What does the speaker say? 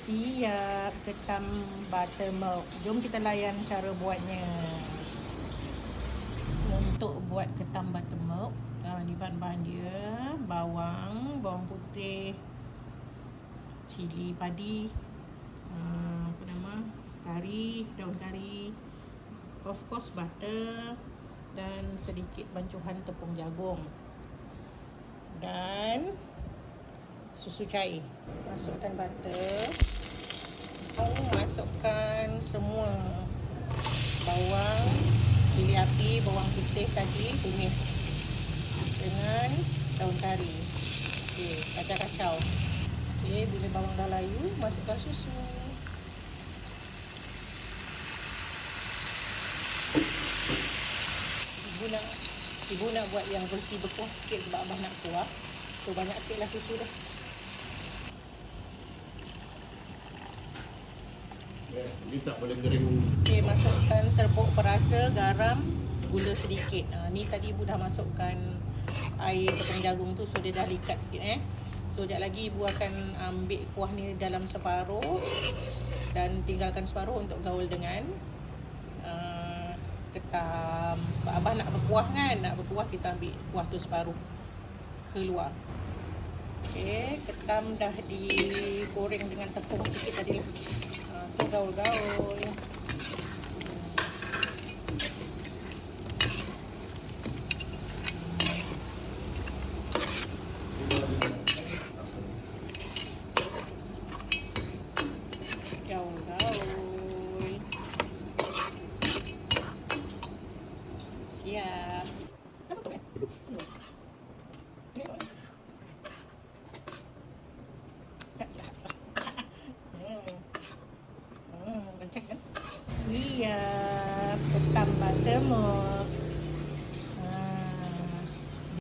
Siap ketam buttermilk. Jom kita layan cara buatnya. Untuk buat ketam buttermilk, ni bahan-bahan dia: bawang, bawang putih, cili padi, kari, daun kari, of course butter, dan sedikit bancuhan tepung jagung dan susu cair. Masukkan butter, masukkan semua bawang, cili api, bawang putih tadi tumis dengan daun kari. Okey, kacau-kacau. Okey, bila bawang dah layu, masukkan susu. Ibu nak buat yang versi berkuah sikit sebab abah nak kuah. So banyak sikitlah susu dah. Ini tak boleh kering. Okey, masukkan serbuk perasa, garam, gula sedikit. Ni tadi ibu dah masukkan air tepung jagung tu, so dia dah likat sikit So sekejap lagi ibu akan ambil kuah ni dalam separuh dan tinggalkan separuh untuk gaul dengan ketam. Sebab abah nak berkuah kan, nak berkuah kita ambil kuah tu separuh keluar. Okey, ketam dah digoreng dengan tepung sikit tadi lah. So gaul-gaul. Gaul-gaul. Siap. Siap ketam buttermilk.